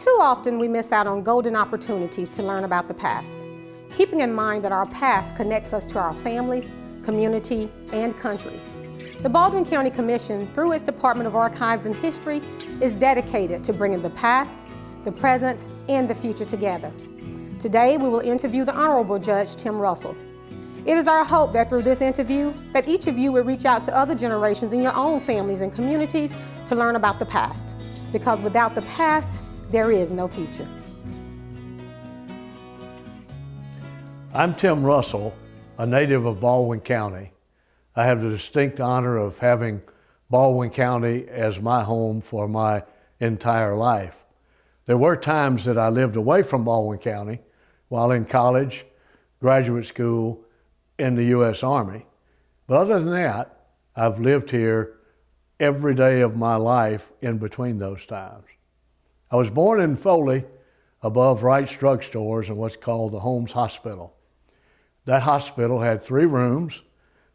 Too often we miss out on golden opportunities to learn about the past, keeping in mind that our past connects us to our families, community, and country. The Baldwin County Commission, through its Department of Archives and History, is dedicated to bringing the past, the present, and the future together. Today, we will interview the Honorable Judge Tim Russell. It is our hope that through this interview, that each of you will reach out to other generations in your own families and communities to learn about the past. Because without the past, there is no future. I'm Tim Russell, a native of Baldwin County. I have the distinct honor of having Baldwin County as my home for my entire life. There were times that I lived away from Baldwin County while in college, graduate school, in the U.S. Army. But other than that, I've lived here every day of my life in between those times. I was born in Foley, above Wright's Drug Stores in what's called the Holmes Hospital. That hospital had 3 rooms,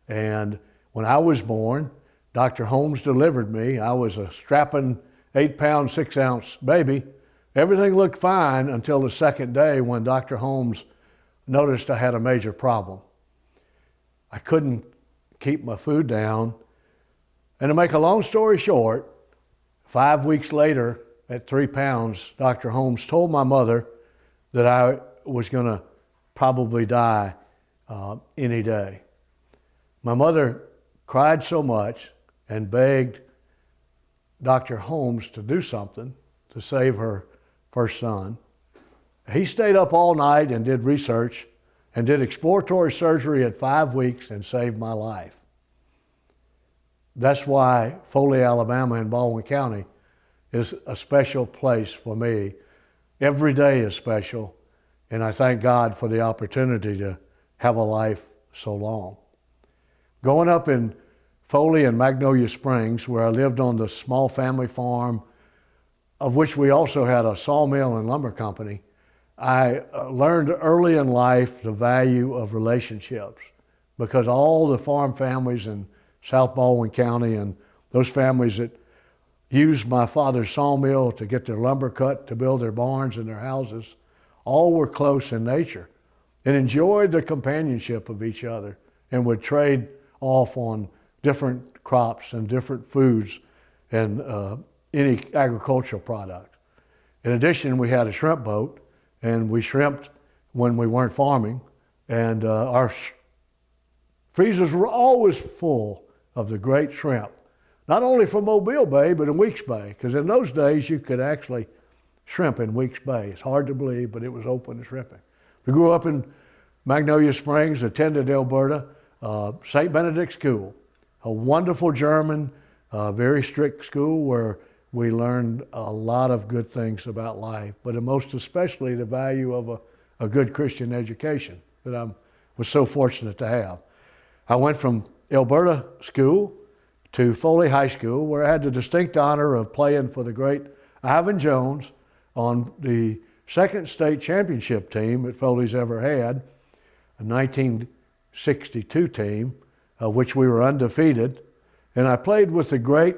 and when I was born, Dr. Holmes delivered me. I was a strapping 8-pound, 6-ounce baby. Everything looked fine until the second day when Dr. Holmes noticed I had a major problem. I couldn't keep my food down. And to make a long story short, 5 weeks later, at 3 pounds, Dr. Holmes told my mother that I was going to probably die any day. My mother cried so much and begged Dr. Holmes to do something to save her first son. He stayed up all night and did research and did exploratory surgery at 5 weeks and saved my life. That's why Foley, Alabama in Baldwin County is a special place for me. Every day is special, and I thank God for the opportunity to have a life so long. Growing up in Foley and Magnolia Springs, where I lived on the small family farm, of which we also had a sawmill and lumber company, I learned early in life the value of relationships, because all the farm families in South Baldwin County and those families that used my father's sawmill to get their lumber cut to build their barns and their houses, all were close in nature and enjoyed the companionship of each other and would trade off on different crops and different foods and any agricultural product. In addition, we had a shrimp boat, and we shrimped when we weren't farming, and our freezers were always full of the great shrimp. Not only from Mobile Bay, but in Weeks Bay, because in those days you could actually shrimp in Weeks Bay. It's hard to believe, but it was open to shrimping. We grew up in Magnolia Springs, attended Alberta, St. Benedict School, a wonderful German, very strict school where we learned a lot of good things about life, but most especially the value of a good Christian education that I was so fortunate to have. I went from Alberta School to Foley High School, where I had the distinct honor of playing for the great Ivan Jones on the second state championship team that Foley's ever had, a 1962 team, which we were undefeated. And I played with the great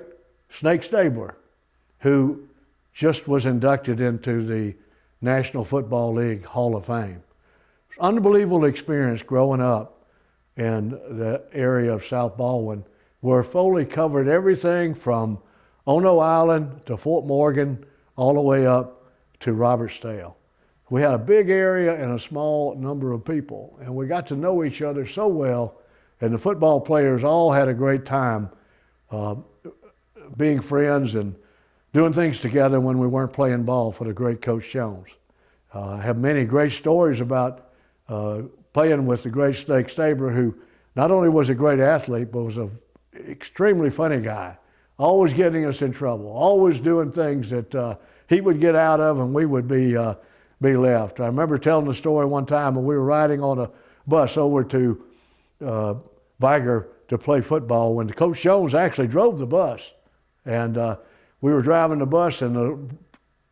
Snake Stabler, who just was inducted into the National Football League Hall of Fame. It was an unbelievable experience growing up in the area of South Baldwin, where Foley covered everything from Ono Island to Fort Morgan, all the way up to Robertsdale. We had a big area and a small number of people, and we got to know each other so well, and the football players all had a great time being friends and doing things together when we weren't playing ball for the great Coach Jones. I have many great stories about playing with the great Snake Stabler, who not only was a great athlete, but was an extremely funny guy, always getting us in trouble, always doing things that he would get out of and we would be left. I remember telling the story one time when we were riding on a bus over to Viger to play football when Coach Jones actually drove the bus. And we were driving the bus, and the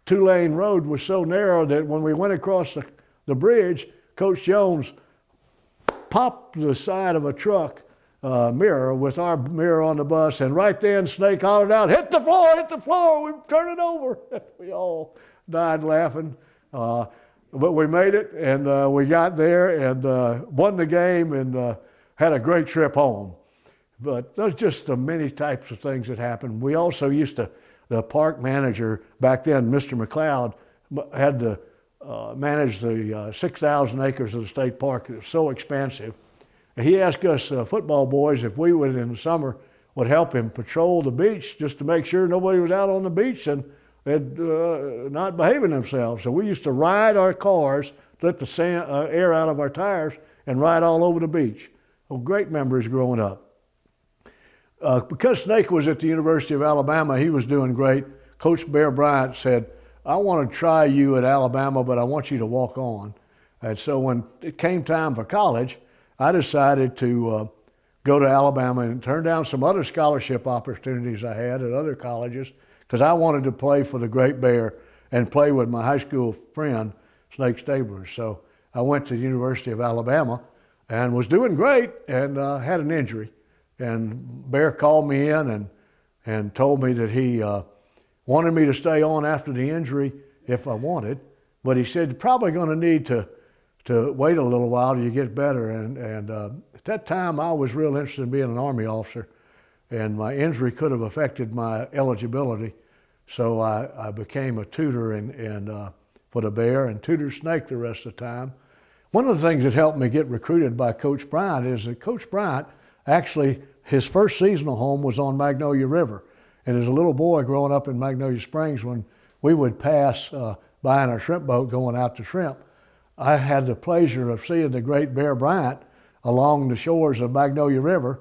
2-lane road was so narrow that when we went across the bridge, Coach Jones popped the side of a truck mirror with our mirror on the bus, and right then Snake hollered out, hit the floor, we've turned it over." We all died laughing. But we made it, and we got there and won the game and had a great trip home. But there's just the many types of things that happened. We also used to, the park manager back then, Mr. McLeod, had to manage the 6,000 acres of the state park. It was so expansive. And he asked us football boys if we would, in the summer, would help him patrol the beach just to make sure nobody was out on the beach and not behaving themselves. So we used to ride our cars, let the air out of our tires, and ride all over the beach. Oh, great memories growing up. Because Snake was at the University of Alabama, he was doing great. Coach Bear Bryant said, I want to try you at Alabama, but I want you to walk on. And so when it came time for college, I decided to go to Alabama and turn down some other scholarship opportunities I had at other colleges because I wanted to play for the Great Bear and play with my high school friend, Snake Stabler. So I went to the University of Alabama and was doing great and had an injury. And Bear called me in and told me that he wanted me to stay on after the injury if I wanted, but he said, you're probably going to need to wait a little while till you get better. And at that time, I was real interested in being an Army officer, and my injury could have affected my eligibility. So I became a tutor for the Bear and tutored Snake the rest of the time. One of the things that helped me get recruited by Coach Bryant is that Coach Bryant, actually, his first seasonal home was on Magnolia River. And as a little boy growing up in Magnolia Springs, when we would pass by in our shrimp boat going out to shrimp, I had the pleasure of seeing the great Bear Bryant along the shores of Magnolia River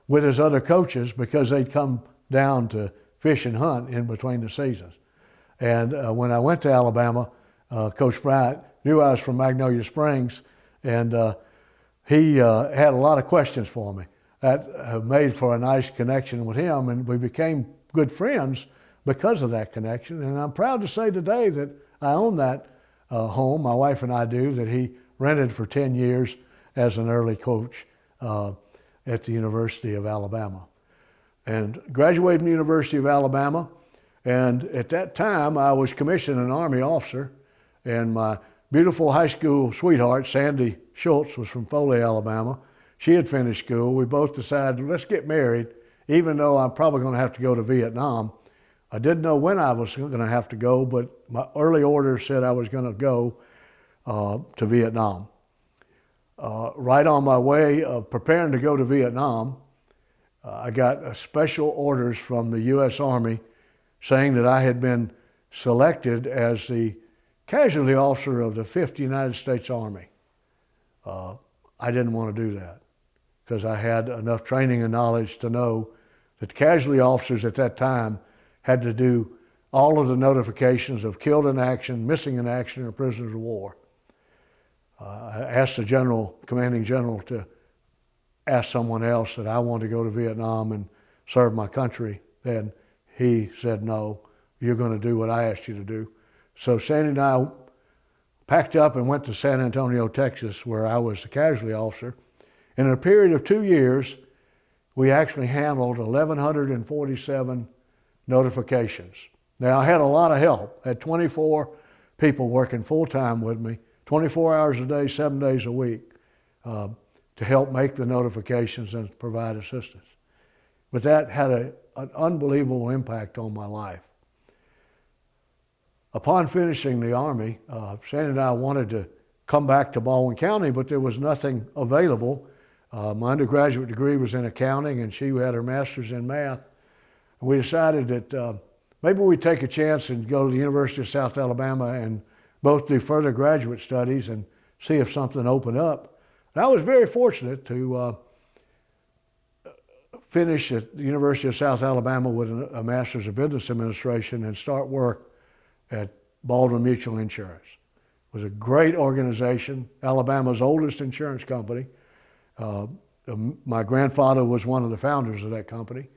with his other coaches because they'd come down to fish and hunt in between the seasons. And when I went to Alabama, Coach Bryant knew I was from Magnolia Springs, and he had a lot of questions for me. That made for a nice connection with him, and we became good friends because of that connection. And I'm proud to say today that I own that home, my wife and I do, that he rented for 10 years as an early coach at the University of Alabama. And graduated from the University of Alabama, and at that time I was commissioned an Army officer, and my beautiful high school sweetheart, Sandy Schultz, was from Foley, Alabama. She had finished school. We both decided, let's get married, even though I'm probably going to have to go to Vietnam. I didn't know when I was going to have to go, but my early orders said I was going to go to Vietnam. Right on my way of preparing to go to Vietnam, I got special orders from the U.S. Army saying that I had been selected as the casualty officer of the 5th United States Army. I didn't want to do that because I had enough training and knowledge to know that casualty officers at that time had to do all of the notifications of killed in action, missing in action, or prisoners of war. I asked the commanding general to ask someone else that I wanted to go to Vietnam and serve my country. Then he said, no, you're going to do what I asked you to do. So Sandy and I packed up and went to San Antonio, Texas, where I was the casualty officer. In a period of 2 years, we actually handled 1,147 notifications. Now, I had a lot of help. I had 24 people working full-time with me, 24 hours a day, 7 days a week, to help make the notifications and provide assistance. But that had an unbelievable impact on my life. Upon finishing the Army, Sandy and I wanted to come back to Baldwin County, but there was nothing available. My undergraduate degree was in accounting, and she had her master's in math. And we decided that maybe we'd take a chance and go to the University of South Alabama and both do further graduate studies and see if something opened up. And I was very fortunate to finish at the University of South Alabama with a Master's of Business Administration and start work at Baldwin Mutual Insurance. It was a great organization, Alabama's oldest insurance company. My grandfather was one of the founders of that company,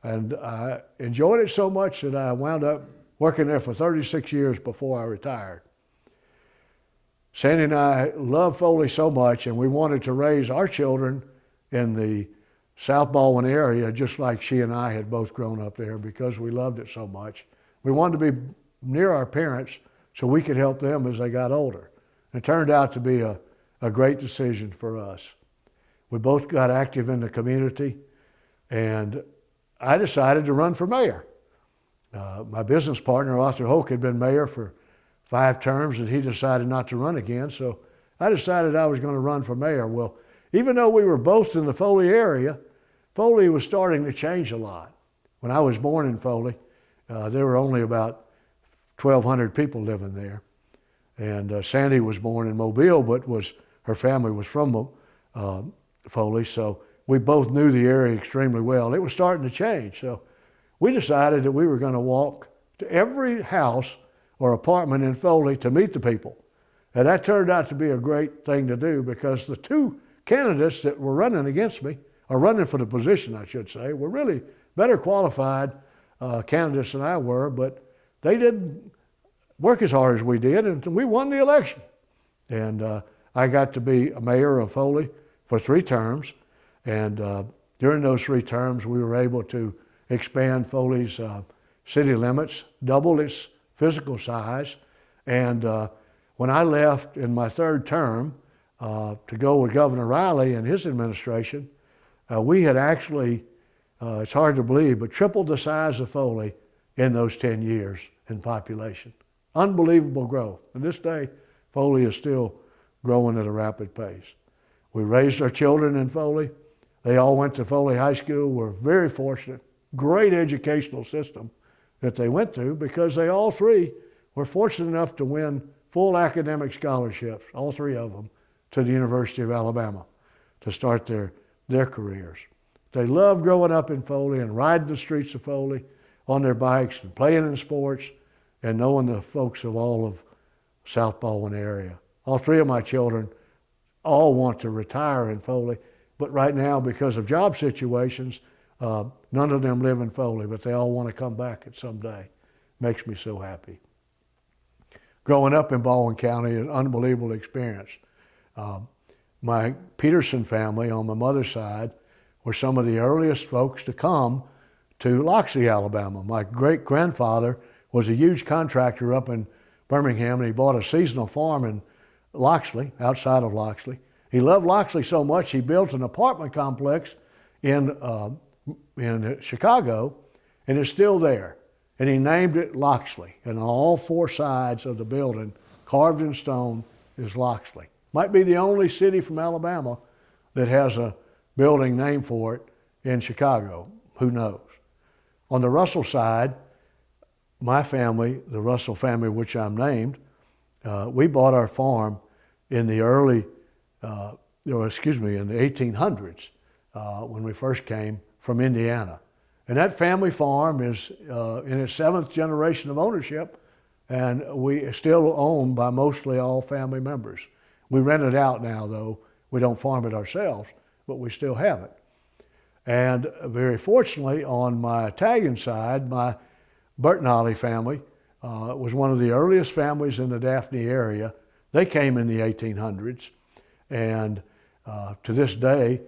and I enjoyed it so much that I wound up working there for 36 years before I retired. Sandy and I loved Foley so much, and we wanted to raise our children in the South Baldwin area just like she and I had both grown up there because we loved it so much. We wanted to be near our parents so we could help them as they got older. It turned out to be a great decision for us. We both got active in the community, and I decided to run for mayor. My business partner, Arthur Hoke, had been mayor for 5 terms, and he decided not to run again, so I decided I was going to run for mayor. Well, even though we were both in the Foley area, Foley was starting to change a lot. When I was born in Foley, there were only about 1,200 people living there. And Sandy was born in Mobile, but her family was from Foley, so we both knew the area extremely well. It was starting to change, so we decided that we were going to walk to every house or apartment in Foley to meet the people. And that turned out to be a great thing to do, because the 2 candidates that were running against me, or running for the position, I should say, were really better qualified candidates than I were, but they didn't work as hard as we did, and we won the election. And I got to be a mayor of Foley for 3 terms, and during those 3 terms, we were able to expand Foley's city limits, double its physical size, and when I left in my 3rd term to go with Governor Riley and his administration, we had actually, it's hard to believe, but tripled the size of Foley in those 10 years in population. Unbelievable growth. And this day, Foley is still growing at a rapid pace. We raised our children in Foley. They all went to Foley High School. We're very fortunate. Great educational system that they went through, because they all 3 were fortunate enough to win full academic scholarships, all 3 of them, to the University of Alabama to start their careers. They loved growing up in Foley and riding the streets of Foley on their bikes and playing in sports and knowing the folks of all of South Baldwin area. All 3 of my children all want to retire in Foley, but right now, because of job situations, none of them live in Foley, but they all want to come back at some day. Makes me so happy. Growing up in Baldwin County is an unbelievable experience. My Peterson family on my mother's side were some of the earliest folks to come to Loxley, Alabama. My great-grandfather was a huge contractor up in Birmingham, and he bought a seasonal farm in Loxley, outside of Loxley. He loved Loxley so much he built an apartment complex in Chicago, and it's still there. And he named it Loxley, and on all 4 sides of the building, carved in stone, is Loxley. Might be the only city from Alabama that has a building named for it in Chicago. Who knows? On the Russell side, my family, the Russell family, which I'm named, we bought our farm in the in the 1800s when we first came from Indiana. And that family farm is in its 7th generation of ownership, and we still owned by mostly all family members. We rent it out now, though. We don't farm it ourselves, but we still have it. And very fortunately, on my Italian side, my Bertinelli family was one of the earliest families in the Daphne area. They came in the 1800s, and to this day,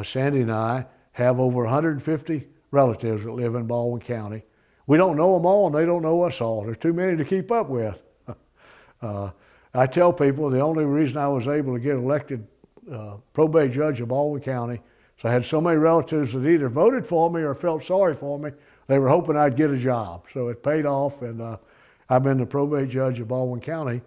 Sandy and I have over 150 relatives that live in Baldwin County. We don't know them all, and they don't know us all. There's too many to keep up with. I tell people the only reason I was able to get elected probate judge of Baldwin County is I had so many relatives that either voted for me or felt sorry for me. They were hoping I'd get a job. So it paid off, and I've been the probate judge of Baldwin County,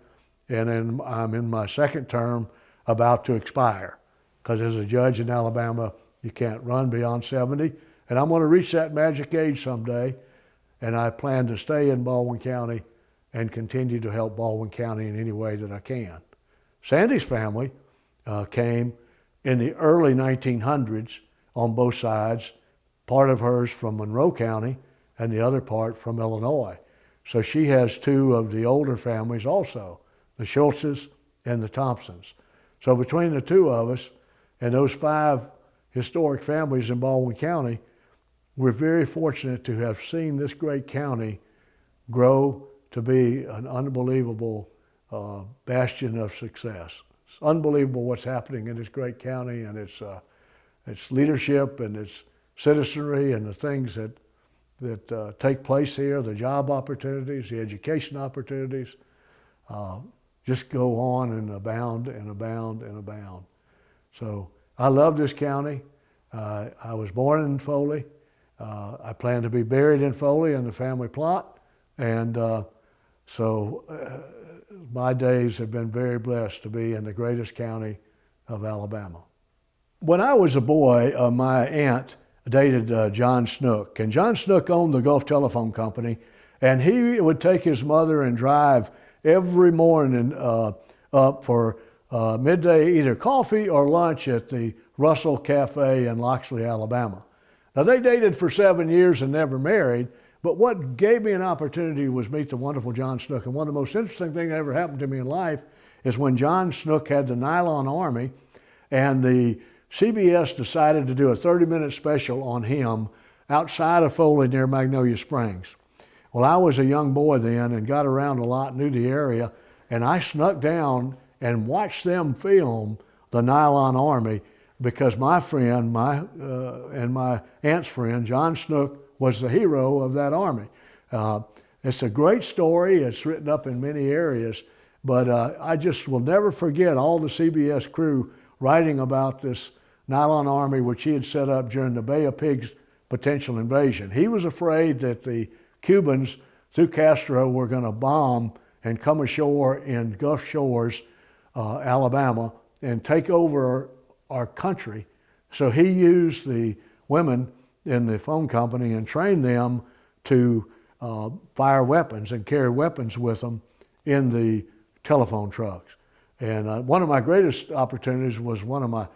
and then I'm in my 2nd term about to expire, because as a judge in Alabama, you can't run beyond 70, and I'm going to reach that magic age someday, and I plan to stay in Baldwin County and continue to help Baldwin County in any way that I can. Sandy's family came in the early 1900s on both sides, part of hers from Monroe County and the other part from Illinois. So she has 2 of the older families also, the Schultzes and the Thompsons. So between the 2 of us and those 5 historic families in Baldwin County, we're very fortunate to have seen this great county grow to be an unbelievable bastion of success. It's unbelievable what's happening in this great county, and its leadership and its citizenry and the things that that take place here, the job opportunities, the education opportunities, just go on and abound and abound and abound. So I love this county. I was born in Foley. I plan to be buried in Foley in the family plot. And so my days have been very blessed to be in the greatest county of Alabama. When I was a boy, my aunt dated John Snook. And John Snook owned the Gulf Telephone Company. And he would take his mother and drive every morning up for midday either coffee or lunch at the Russell Cafe in Loxley, Alabama. Now they dated for 7 years and never married, but what gave me an opportunity was meet the wonderful John Snook. And one of the most interesting things that ever happened to me in life is when John Snook had the Nylon Army, and the CBS decided to do a 30-minute special on him outside of Foley near Magnolia Springs. Well, I was a young boy then and got around a lot, knew the area, and I snuck down and watched them film the Nylon Army because my friend, and my aunt's friend, John Snook, was the hero of that army. It's a great story. It's written up in many areas, but I just will never forget all the CBS crew writing about this Nylon Army, which he had set up during the Bay of Pigs potential invasion. He was afraid that the Cubans, through Castro, were going to bomb and come ashore in Gulf Shores, Alabama, and take over our country. So he used the women in the phone company and trained them to fire weapons and carry weapons with them in the telephone trucks. And one of my greatest opportunities was one of my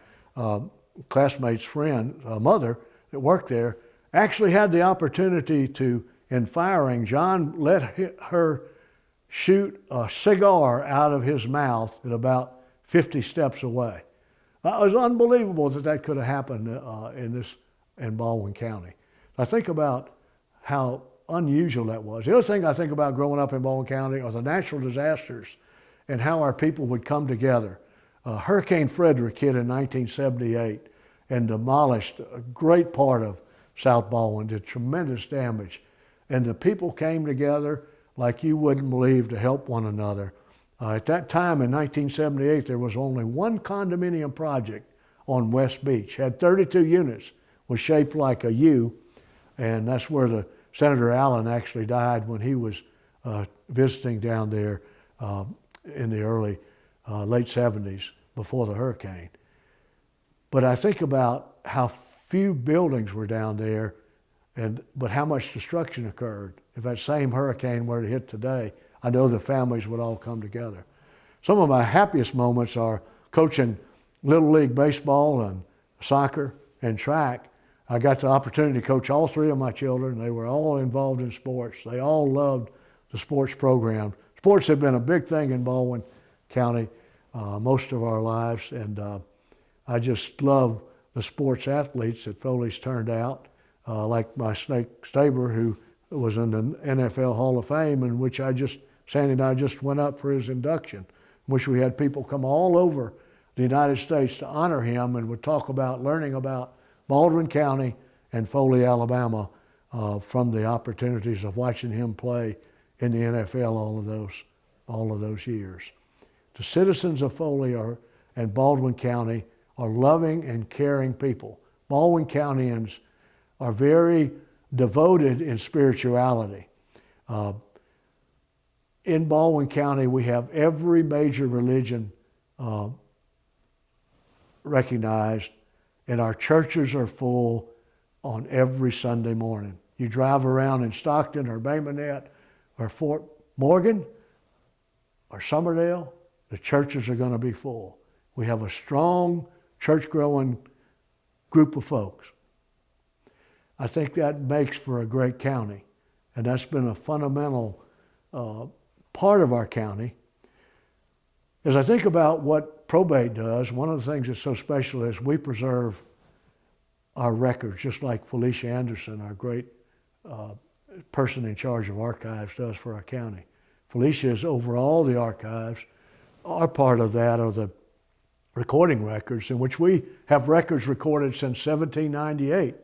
classmates' friend, mother that worked there, actually had the opportunity to, in firing, John let her shoot a cigar out of his mouth at about 50 steps away. It was unbelievable that that could have happened in Baldwin County. I think about how unusual that was. The other thing I think about growing up in Baldwin County are the natural disasters and how our people would come together. Hurricane Frederick hit in 1978 and demolished a great part of South Baldwin, did tremendous damage. And the people came together like you wouldn't believe to help one another. At that time in 1978, there was only one condominium project on West Beach. Had 32 units, was shaped like a U, and that's where the Senator Allen actually died when he was visiting down there in the late 70s before the hurricane. But I think about how few buildings were down there, but how much destruction occurred. If that same hurricane were to hit today, I know the families would all come together. Some of my happiest moments are coaching Little League baseball and soccer and track. I got the opportunity to coach all three of my children. They were all involved in sports. They all loved the sports program. Sports have been a big thing in Baldwin County most of our lives, and I just love the sports athletes that Foley's turned out, like my Snake Staber, who was in the NFL Hall of Fame, in which Sandy and I just went up for his induction. Wish we had people come all over the United States to honor him and would talk about learning about Baldwin County and Foley, Alabama, from the opportunities of watching him play in the NFL all of those years. The citizens of Foley and Baldwin County are loving and caring people. Baldwin Countyans are very devoted in spirituality. In Baldwin County, we have every major religion recognized, and our churches are full on every Sunday morning. You drive around in Stockton or Bay Minette or Fort Morgan or Summerdale, the churches are going to be full. We have a strong church-growing group of folks. I think that makes for a great county, and that's been a fundamental part of our county. As I think about what probate does, one of the things that's so special is we preserve our records, just like Felicia Anderson, our great person in charge of archives, does for our county. Felicia is over all the archives. Our part of that are the recording records, in which we have records recorded since 1798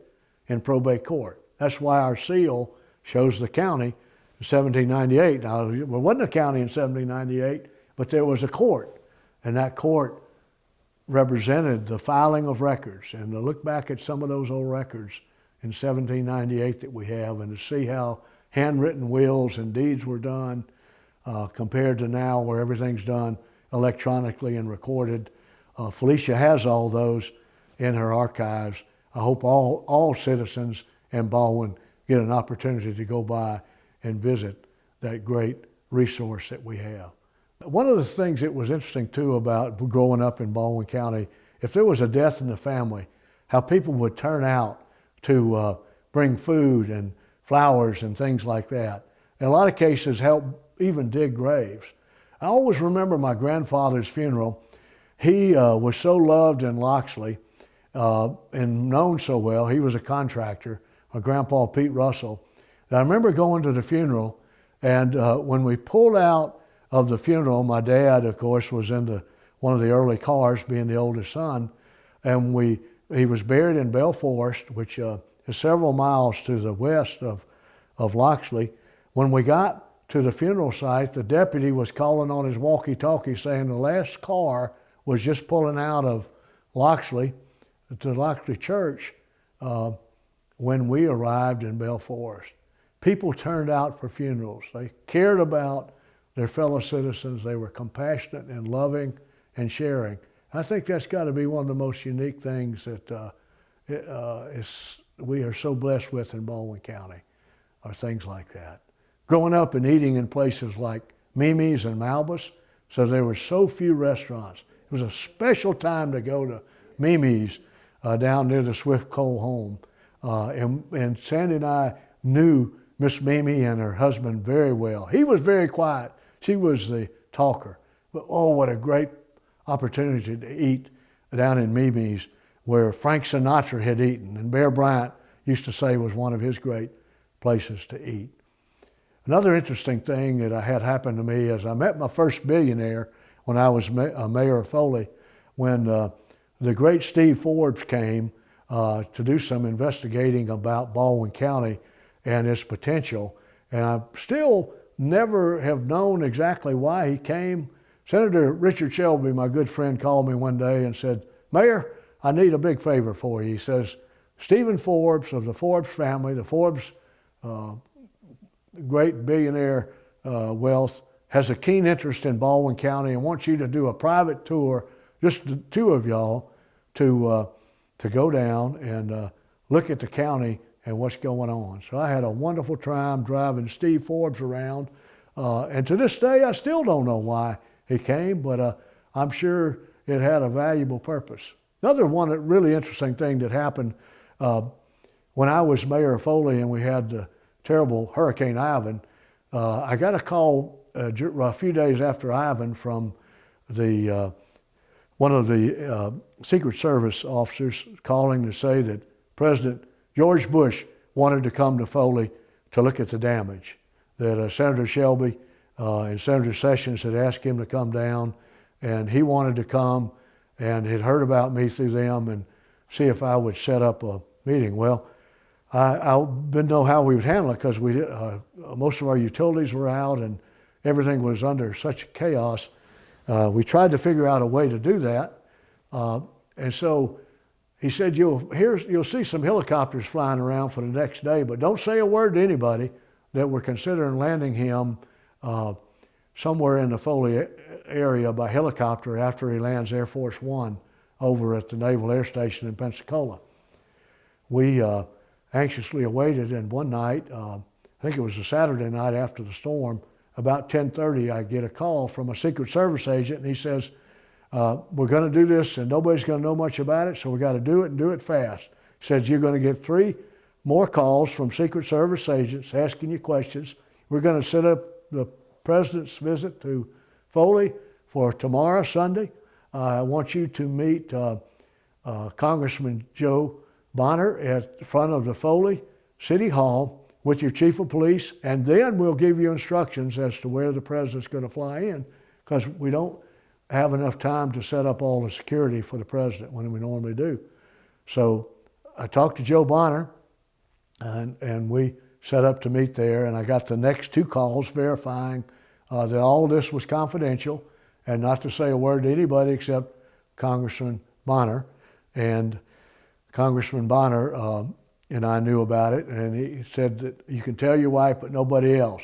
in probate court. That's why our seal shows the county in 1798. Now, there wasn't a county in 1798, but there was a court, and that court represented the filing of records. And to look back at some of those old records in 1798 that we have, and to see how handwritten wills and deeds were done compared to now where everything's done electronically and recorded. Felicia has all those in her archives. I hope all citizens in Baldwin get an opportunity to go by and visit that great resource that we have. One of the things that was interesting too about growing up in Baldwin County, if there was a death in the family, how people would turn out to bring food and flowers and things like that. In a lot of cases, help even dig graves. I always remember my grandfather's funeral. He was so loved in Loxley and known so well. He was a contractor, my grandpa Pete Russell. And I remember going to the funeral, and when we pulled out of the funeral, my dad, of course, was in one of the early cars, being the oldest son, and he was buried in Bell Forest, which is several miles to the west of Loxley. When we got to the funeral site, the deputy was calling on his walkie-talkie saying the last car was just pulling out of Loxley to Loxley Church when we arrived in Bell Forest. People turned out for funerals. They cared about their fellow citizens. They were compassionate and loving and sharing. I think that's got to be one of the most unique things that we are so blessed with in Baldwin County, are things like that. Growing up and eating in places like Mimi's and Malbus, so there were so few restaurants. It was a special time to go to Mimi's down near the Swift Coal home. And Sandy and I knew Miss Mimi and her husband very well. He was very quiet. She was the talker. But oh, what a great opportunity to eat down in Mimi's, where Frank Sinatra had eaten, and Bear Bryant used to say was one of his great places to eat. Another interesting thing that I had happen to me is I met my first billionaire when I was mayor of Foley, when the great Steve Forbes came to do some investigating about Baldwin County and its potential. And I still never have known exactly why he came. Senator Richard Shelby, my good friend, called me one day and said, "Mayor, I need a big favor for you." He says, "Stephen Forbes of the Forbes family, the Forbes great billionaire wealth, has a keen interest in Baldwin County and wants you to do a private tour, just the two of y'all, to go down and look at the county and what's going on." So I had a wonderful time driving Steve Forbes around. And to this day, I still don't know why he came, but I'm sure it had a valuable purpose. Another one really interesting thing that happened when I was mayor of Foley and we had the terrible Hurricane Ivan, I got a call a few days after Ivan from one of the Secret Service officers calling to say that President George Bush wanted to come to Foley to look at the damage, that Senator Shelby and Senator Sessions had asked him to come down, and he wanted to come and had heard about me through them and see if I would set up a meeting. Well, I didn't know how we would handle it because most of our utilities were out and everything was under such chaos. We tried to figure out a way to do that. And so he said, you'll see some helicopters flying around for the next day, but don't say a word to anybody that we're considering landing him somewhere in the Foley area by helicopter after he lands Air Force One over at the Naval Air Station in Pensacola. We anxiously awaited, and one night, I think it was a Saturday night after the storm, about 10:30, I get a call from a Secret Service agent, and he says, we're going to do this, and nobody's going to know much about it, so we got to do it and do it fast. He says, you're going to get 3 more calls from Secret Service agents asking you questions. We're going to set up the president's visit to Foley for tomorrow, Sunday. I want you to meet Congressman Joe Bonner at the front of the Foley City Hall with your chief of police, and then we'll give you instructions as to where the president's going to fly in, because we don't have enough time to set up all the security for the president when we normally do. So I talked to Joe Bonner, and we set up to meet there, and I got the next 2 calls verifying that all this was confidential and not to say a word to anybody except Congressman Bonner. And Congressman Bonner and I knew about it, and he said that you can tell your wife, but nobody else.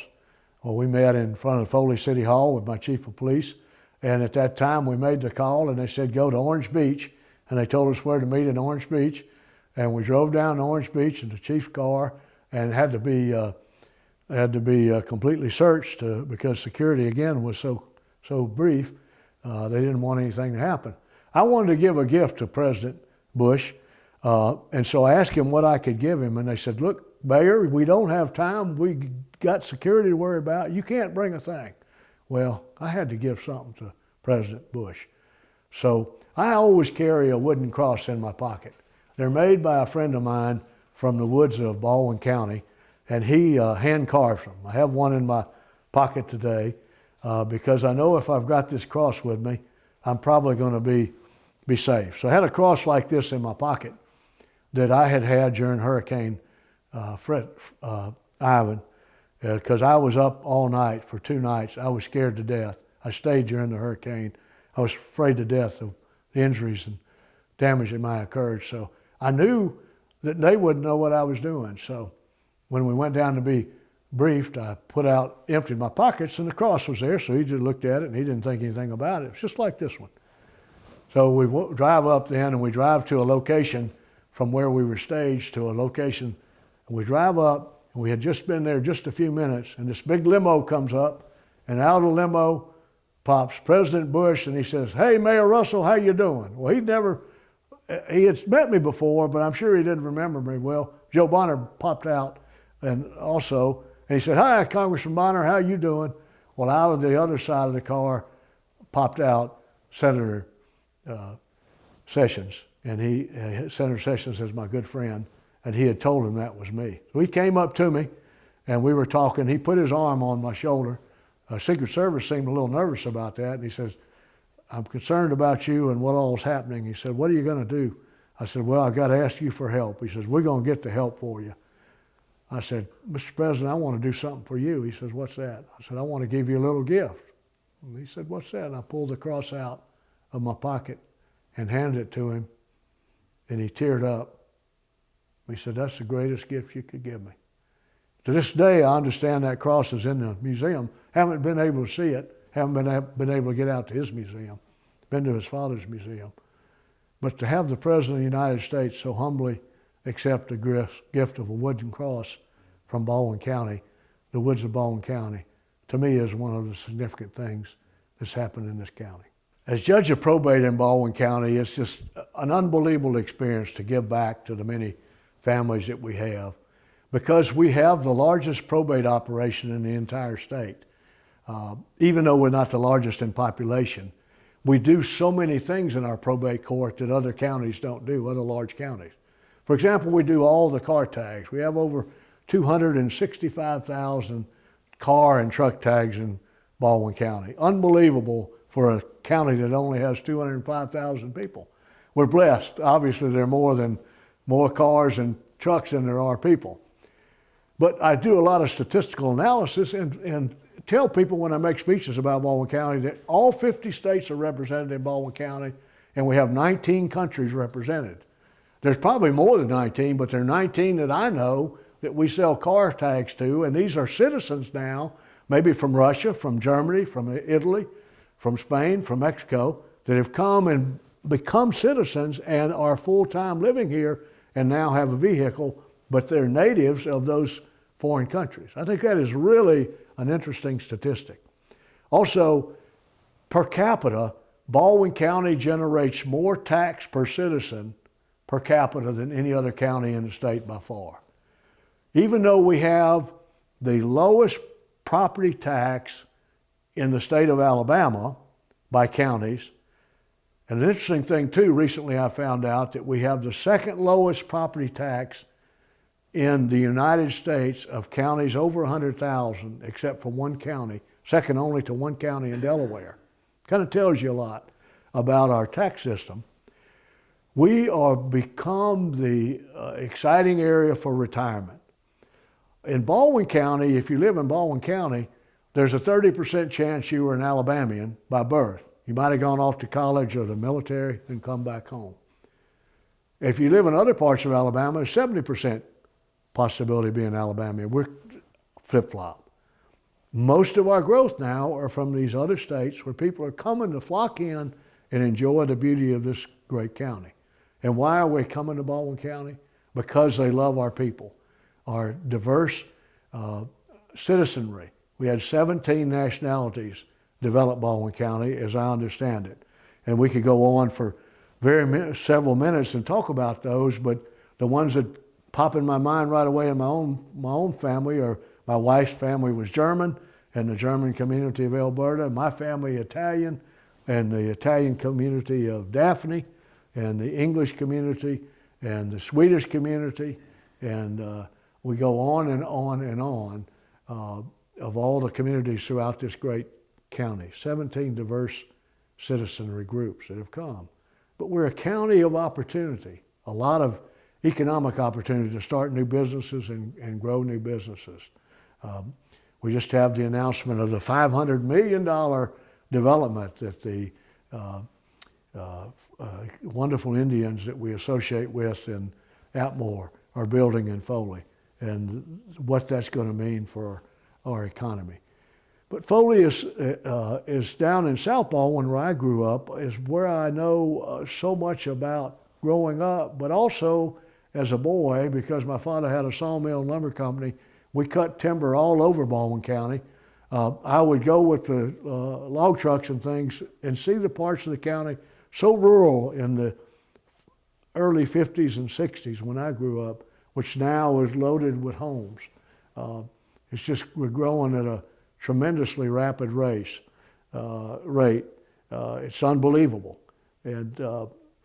Well, we met in front of Foley City Hall with my chief of police, and at that time we made the call, and they said go to Orange Beach, and they told us where to meet in Orange Beach, and we drove down to Orange Beach in the chief's car, and had to be completely searched because security again was so brief. They didn't want anything to happen. I wanted to give a gift to President Bush, and so I asked him what I could give him, and they said, look, Mayor, we don't have time. We got security to worry about. You can't bring a thing. Well, I had to give something to President Bush. So I always carry a wooden cross in my pocket. They're made by a friend of mine from the woods of Baldwin County, and he hand carves them. I have one in my pocket today because I know if I've got this cross with me, I'm probably going to be safe. So I had a cross like this in my pocket that I had during Hurricane Ivan, because I was up all night for 2 nights. I was scared to death. I stayed during the hurricane. I was afraid to death of the injuries and damage that might occur. So I knew that they wouldn't know what I was doing. So when we went down to be briefed, I emptied my pockets, and the cross was there. So he just looked at it, and he didn't think anything about it. It was just like this one. So we drive up then, and we drive to a location from where we were staged to a location. And we drive up, and we had just been there just a few minutes, and this big limo comes up, and out of the limo pops President Bush, and he says, "Hey, Mayor Russell, how you doing?" Well, he had met me before, but I'm sure he didn't remember me. Well, Joe Bonner popped out, and he said, "Hi, Congressman Bonner, how you doing?" Well, out of the other side of the car popped out Senator Sessions, and Senator Sessions is my good friend, and he had told him that was me. So he came up to me, and we were talking. He put his arm on my shoulder. Secret Service seemed a little nervous about that, and he says, "I'm concerned about you and what all's happening." He said, "What are you going to do?" I said, "Well, I've got to ask you for help." He says, "We're going to get the help for you." I said, "Mr. President, I want to do something for you." He says, "What's that?" I said, "I want to give you a little gift." And he said, "What's that?" And I pulled the cross out of my pocket and handed it to him, and he teared up. He said, "That's the greatest gift you could give me." To this day, I understand that cross is in the museum. Haven't been able to see it. Haven't been able to get out to his museum. Been to his father's museum. But to have the President of the United States so humbly accept the gift of a wooden cross from Baldwin County, the woods of Baldwin County, to me is one of the significant things that's happened in this county. As judge of probate in Baldwin County, it's just an unbelievable experience to give back to the many families that we have, because we have the largest probate operation in the entire state. Even though we're not the largest in population, we do so many things in our probate court that other counties don't do, other large counties. For example, we do all the car tags. We have over 265,000 car and truck tags in Baldwin County. Unbelievable for a county that only has 205,000 people. We're blessed. Obviously, there are more cars and trucks than there are people. But I do a lot of statistical analysis and tell people when I make speeches about Baldwin County that all 50 states are represented in Baldwin County, and we have 19 countries represented. There's probably more than 19, but there are 19 that I know that we sell car tags to, and these are citizens now, maybe from Russia, from Germany, from Italy, from Spain, from Mexico, that have come and become citizens and are full-time living here and now have a vehicle, but they're natives of those foreign countries. I think that is really an interesting statistic. Also, per capita, Baldwin County generates more tax per citizen per capita than any other county in the state by far. Even though we have the lowest property tax in the state of Alabama by counties, and an interesting thing too, recently I found out that we have the second lowest property tax in the United States of counties over 100,000, except for one county, second only to one county in Delaware. Kind of tells you a lot about our tax system. We are become the exciting area for retirement. In Baldwin County, if you live in Baldwin County, there's a 30% chance you were an Alabamian by birth. You might have gone off to college or the military and come back home. If you live in other parts of Alabama, there's 70% possibility of being an Alabamian. We're flip-flop. Most of our growth now are from these other states where people are coming to flock in and enjoy the beauty of this great county. And why are we coming to Baldwin County? Because they love our people, our diverse citizenry. We had 17 nationalities develop Baldwin County, as I understand it. And we could go on for several minutes and talk about those, but the ones that pop in my mind right away in my own family are my wife's family was German, and the German community of Alberta, my family Italian, and the Italian community of Daphne, and the English community, and the Swedish community, and we go on and on and on of all the communities throughout this great county. 17 diverse citizenry groups that have come. But we're a county of opportunity, a lot of economic opportunity to start new businesses and grow new businesses. We just have the announcement of the $500 million development that the wonderful Indians that we associate with in Atmore are building in Foley, and what that's going to mean for our economy. But Foley is down in South Baldwin, where I grew up, is where I know so much about growing up, but also as a boy, because my father had a sawmill and lumber company, we cut timber all over Baldwin County. I would go with the log trucks and things and see the parts of the county so rural in the early 50s and 60s when I grew up, which now is loaded with homes. It's just, we're growing at a tremendously rapid rate. It's unbelievable. And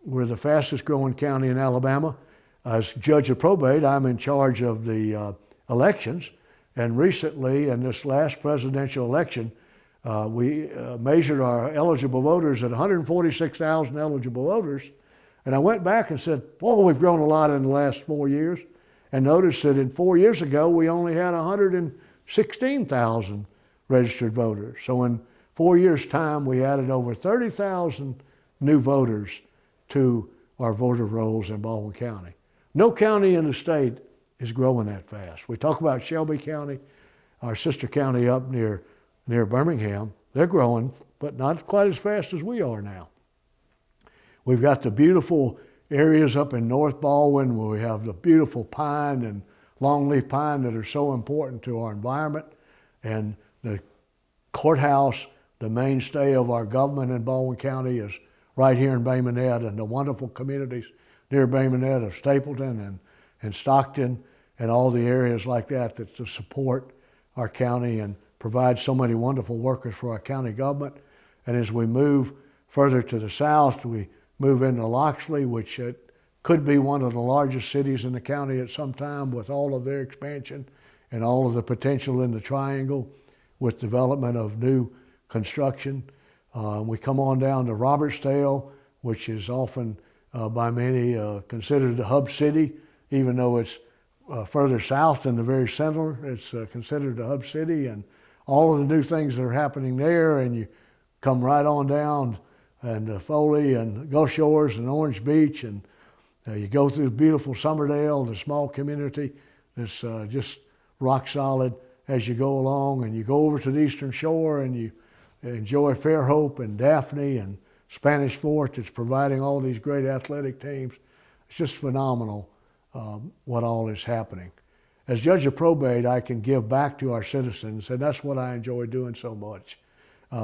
we're the fastest growing county in Alabama. As judge of probate, I'm in charge of the elections. And recently, in this last presidential election, we measured our eligible voters at 146,000 eligible voters. And I went back and said, boy, we've grown a lot in the last 4 years. And noticed that in 4 years ago, we only had 116,000 registered voters. So in 4 years' time, we added over 30,000 new voters to our voter rolls in Baldwin County. No county in the state is growing that fast. We talk about Shelby County, our sister county up near Birmingham. They're growing, but not quite as fast as we are now. We've got the beautiful areas up in North Baldwin where we have the beautiful pine and longleaf pine that are so important to our environment. And the courthouse, the mainstay of our government in Baldwin County, is right here in Bay Minette, and the wonderful communities near Bay Minette of Stapleton and Stockton and all the areas like that to support our county and provide so many wonderful workers for our county government. And as we move further to the south, we move into Loxley, which could be one of the largest cities in the county at some time, with all of their expansion and all of the potential in the triangle with development of new construction. We come on down to Robertsdale, which is often by many considered the hub city, even though it's further south in the very center. It's considered the hub city, and all of the new things that are happening there. And you come right on down and Foley and Gulf Shores and Orange Beach, and you go through beautiful Summerdale, the small community that's just rock solid as you go along, and you go over to the Eastern Shore and you enjoy Fairhope and Daphne and Spanish Fort that's providing all these great athletic teams. It's just phenomenal what all is happening. As judge of probate, I can give back to our citizens, and that's what I enjoy doing so much.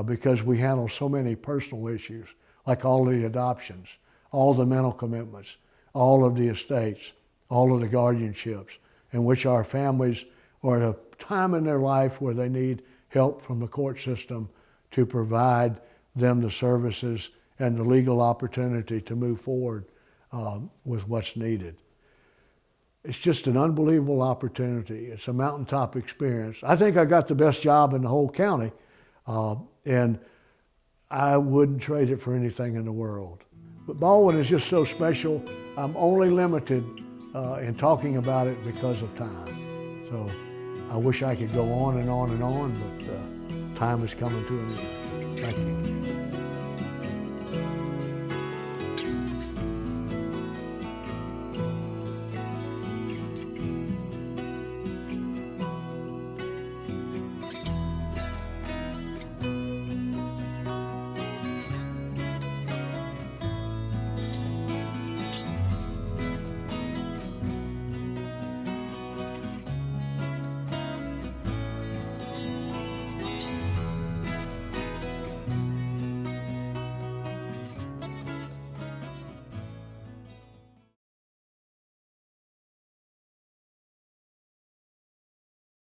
Because we handle so many personal issues, like all the adoptions, all the mental commitments, all of the estates, all of the guardianships, in which our families are at a time in their life where they need help from the court system to provide them the services and the legal opportunity to move forward with what's needed. It's just an unbelievable opportunity. It's a mountaintop experience. I think I got the best job in the whole county. And I wouldn't trade it for anything in the world. But Baldwin is just so special. I'm only limited in talking about it because of time. So I wish I could go on and on and on, but time is coming to an end. Thank you.